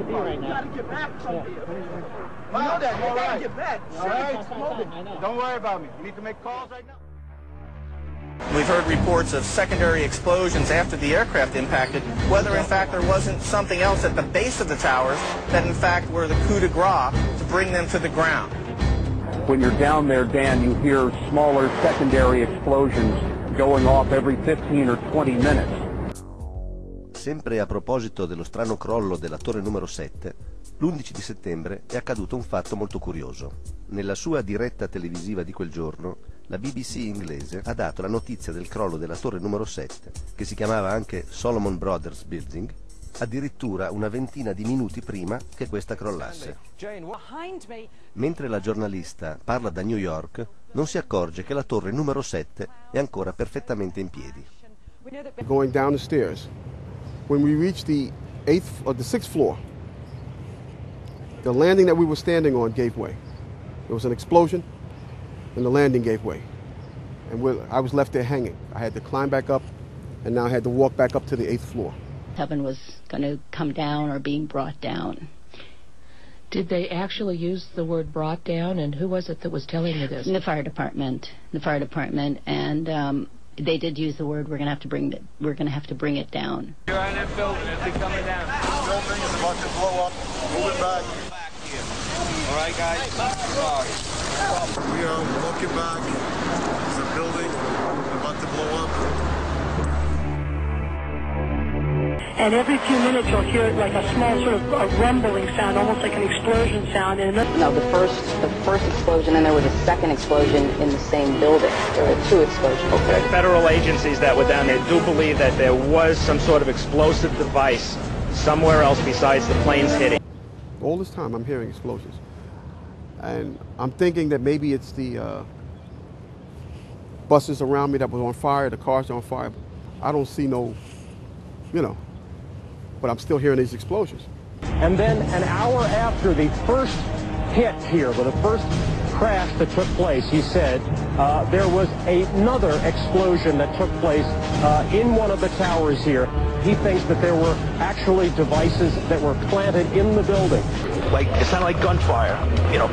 be right now. You gotta get back from here. Yeah. You know that. You gotta get back. All right? Don't worry about me. You need to make calls right now. We've heard reports of secondary explosions after the aircraft impacted, whether in fact there wasn't something else at the base of the towers that in fact were the coup de grace to bring them to the ground. When you're down there, Dan, you hear smaller secondary explosions going off every 15 or 20 minutes. Sempre a proposito dello strano crollo della torre numero 7, l'11 di settembre è accaduto un fatto molto curioso. Nella sua diretta televisiva di quel giorno, la BBC inglese ha dato la notizia del crollo della torre numero 7, che si chiamava anche Solomon Brothers Building, addirittura una ventina di minuti prima che questa crollasse. Mentre la giornalista parla da New York, non si accorge che la torre numero 7 è ancora perfettamente in piedi. Going down the stairs, when we reached the 6th floor, the landing that we were standing on gave way. There was an explosion, and the landing gave way. And I was left there hanging. I had to climb back up, and now I had to walk back up to the 8th floor. Heaven was going to come down or being brought down. Did they actually use the word brought down, and who was it that was telling you this? The fire department. And they did use the word. We're going to have to bring it down. You're on that building. It's coming down. The building is about to blow up. Moving back. All right, guys. Sorry. We are walking back. There's a building about to blow up. And every few minutes you'll hear like a small sort of a rumbling sound, almost like an explosion sound. And no, the first explosion, and there was a second explosion in the same building. There were two explosions. Okay. Federal agencies that were down there do believe that there was some sort of explosive device somewhere else besides the planes hitting. All this time I'm hearing explosions. And I'm thinking that maybe it's the buses around me that was on fire, the cars are on fire. I don't see no, but I'm still hearing these explosions. And then an hour after the first hit here, with the first crash that took place, he said, there was another explosion that took place in one of the towers here. He thinks that there were actually devices that were planted in the building. Like, it sounded like gunfire,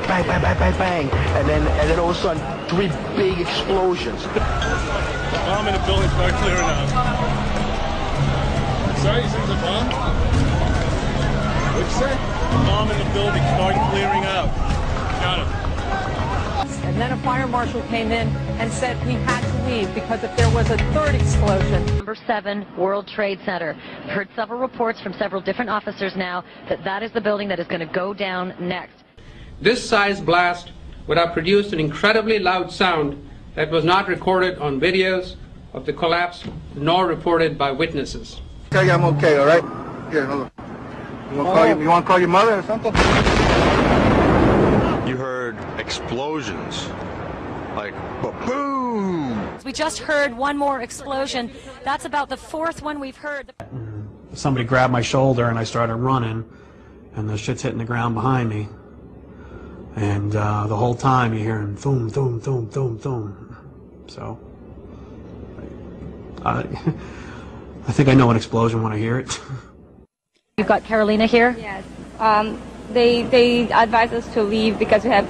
bang, bang, bang, bang, bang, and then all of a sudden, 3 big explosions. The bomb in the building started clearing out. Sorry, you said the bomb? What'd you say? The bomb in the building started clearing out. Got it. And then a fire marshal came in and said he had to leave because if there was a third explosion. Number 7, World Trade Center. I've heard several reports from several different officers now that that is the building that is going to go down next. This size blast would have produced an incredibly loud sound that was not recorded on videos of the collapse nor reported by witnesses. Tell you I'm okay, all right? Here, hold on. You want to call your mother or something? You heard explosions, like boom. We just heard one more explosion. That's about the 4th one we've heard. Somebody grabbed my shoulder and I started running, and the shit's hitting the ground behind me. And the whole time you're hearing boom, boom, boom, boom, boom. So I think I know an explosion when I hear it. You've got Carolina here? Yes. They advise us to leave because we have...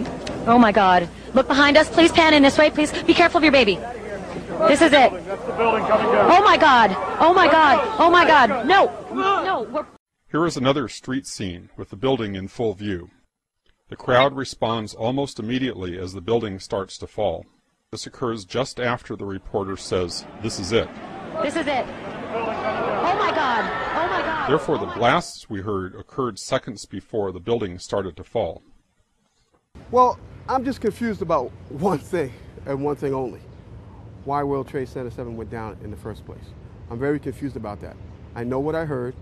Oh my God. Look behind us. Please pan in this way. Please be careful of your baby. This is it. That's the building coming down. Oh my God. Oh my God. Oh my God. No. No. Here is another street scene with the building in full view. The crowd responds almost immediately as the building starts to fall. This occurs just after the reporter says, "This is it." This is it. Oh my God. Oh my God. Therefore, the blasts we heard occurred seconds before the building started to fall. Well, I'm just confused about one thing, and one thing only. Why World Trade Center 7 went down in the first place. I'm very confused about that. I know what I heard.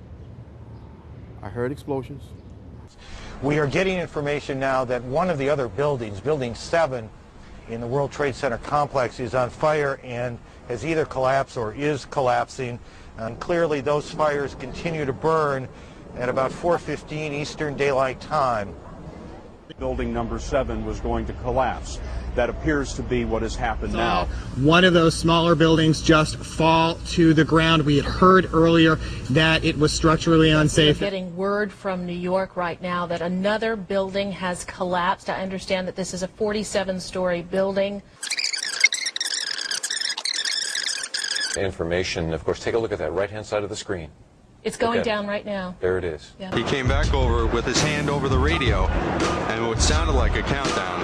I heard explosions. We are getting information now that one of the other buildings, Building 7 in the World Trade Center complex, is on fire and has either collapsed or is collapsing. And clearly those fires continue to burn at about 4:15 Eastern Daylight Time. Building number 7 was going to collapse. That appears to be what has happened now. One of those smaller buildings just fall to the ground. We had heard earlier that it was structurally unsafe. We're getting word from New York right now that another building has collapsed. I understand that this is a 47-story building. Information, of course, take a look at that right-hand side of the screen. It's going down right now. There it is. Yeah. He came back over with his hand over the radio, and what sounded like a countdown.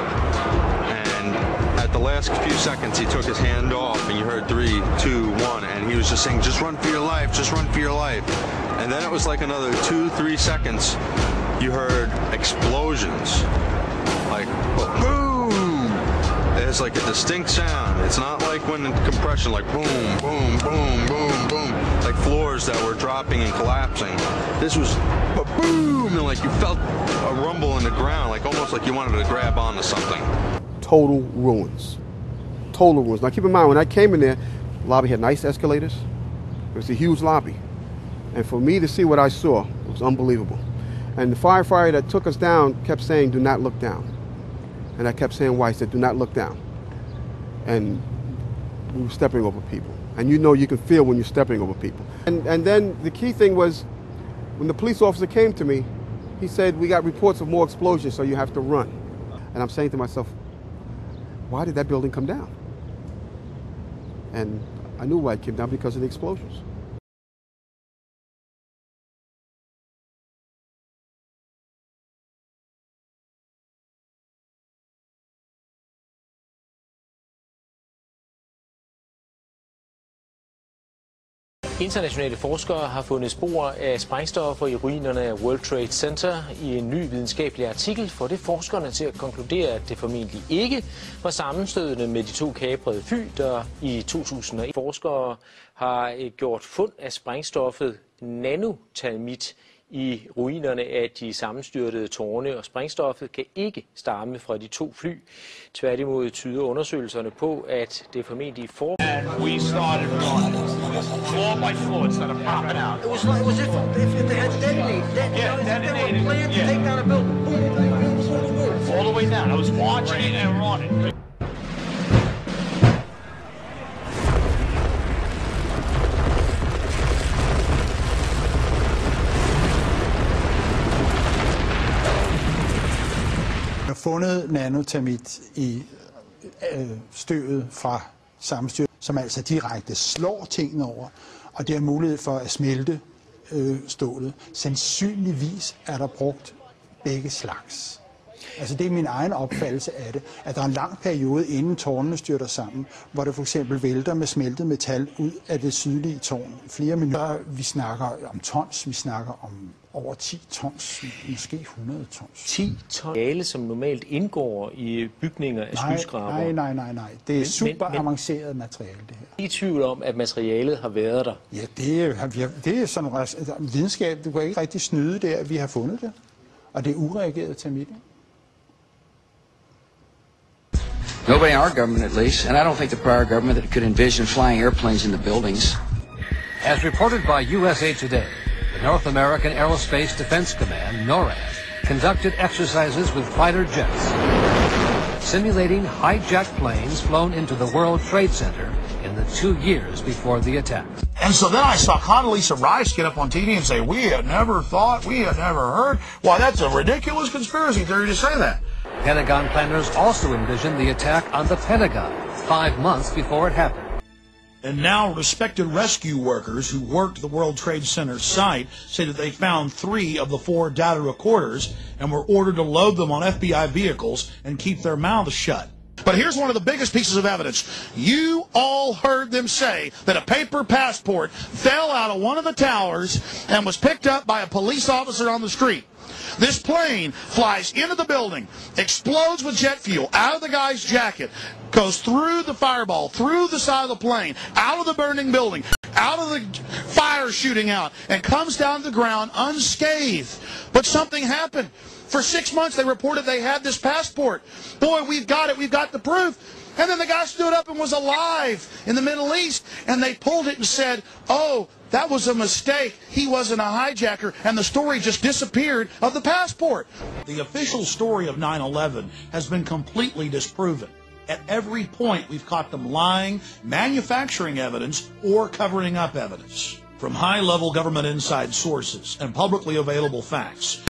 And at the last few seconds, he took his hand off, and you heard 3, 2, 1, and he was just saying, "Just run for your life, just run for your life." And then it was like another 2, 3 seconds. You heard explosions, like boom. It's like a distinct sound. It's not like when in compression, like boom, boom, boom, boom, boom, like floors that were dropping and collapsing. This was a boom, and like you felt a rumble in the ground, like almost like you wanted to grab onto something. Total ruins. Total ruins. Now keep in mind, when I came in there, the lobby had nice escalators. It was a huge lobby. And for me to see what I saw, it was unbelievable. And the firefighter that took us down kept saying, "Do not look down." And I kept saying why. He said, "Do not look down." And we were stepping over people. And you know you can feel when you're stepping over people. And then the key thing was, when the police officer came to me, he said, "We got reports of more explosions, so you have to run." And I'm saying to myself, why did that building come down? And I knew why it came down, because of the explosions. Internationale forskere har fundet spor af sprængstoffer i ruinerne af World Trade Center. I en ny videnskabelig artikel får det forskerne til at konkludere, at det formentlig ikke var sammenstødende med de 2 kaprede fly, der i 2001 forskere har gjort fund af sprængstoffet nanotermit i ruinerne af de sammenstyrtede tårne, og sprængstoffet kan ikke stamme fra de 2 fly. Tværtimod tyder undersøgelserne på, at det formentlig We started running floor by floor instead of popping out. It was if they had detonated. Yeah, detonated. They were planned to take down a building. Boom, boom, boom, boom, boom, boom. All the way down. I was watching it and running. Fundet nanotermit i støvet fra sammenstyrtet, som altså direkte slår tingene over, og det har mulighed for at smelte stålet. Sandsynligvis er der brugt begge slags. Altså det er min egen opfattelse af det, at der er en lang periode inden tårnene styrter sammen, hvor der for eksempel vælter med smeltet metal ud af det sydlige tårn. Flere minutter, vi snakker om tons, vi snakker om over 10 tons, måske 100 tons. 10 tons, som normalt indgår i bygninger af skyskrabere. Nej. Det er super avanceret materiale, det her. I tvivl om, at materialet har været der? Ja, det er sådan videnskab. Du kan ikke rigtig snyde det, at vi har fundet det. Og det er ureageret termit. Nobody in our government, at least, and I don't think the prior government that could envision flying airplanes into buildings. As reported by USA Today, the North American Aerospace Defense Command, NORAD, conducted exercises with fighter jets, simulating hijacked planes flown into the World Trade Center in the 2 years before the attack. And so then I saw Condoleezza Rice get up on TV and say, "We had never thought, we had never heard." Why, that's a ridiculous conspiracy theory to say that. Pentagon planners also envisioned the attack on the Pentagon 5 months before it happened. And now respected rescue workers who worked the World Trade Center site say that they found 3 of the 4 data recorders and were ordered to load them on FBI vehicles and keep their mouths shut. But here's one of the biggest pieces of evidence. You all heard them say that a paper passport fell out of one of the towers and was picked up by a police officer on the street. This plane flies into the building, explodes with jet fuel out of the guy's jacket, goes through the fireball, through the side of the plane, out of the burning building, out of the fire shooting out, and comes down to the ground unscathed. But something happened. For 6 months, they reported they had this passport. Boy, we've got it. We've got the proof. And then the guy stood up and was alive in the Middle East. And they pulled it and said, "Oh, That was a mistake. He wasn't a hijacker, and the story just disappeared of the passport. The official story of 9/11 has been completely disproven. At every point, we've caught them lying, manufacturing evidence, or covering up evidence. From high-level government inside sources and publicly available facts,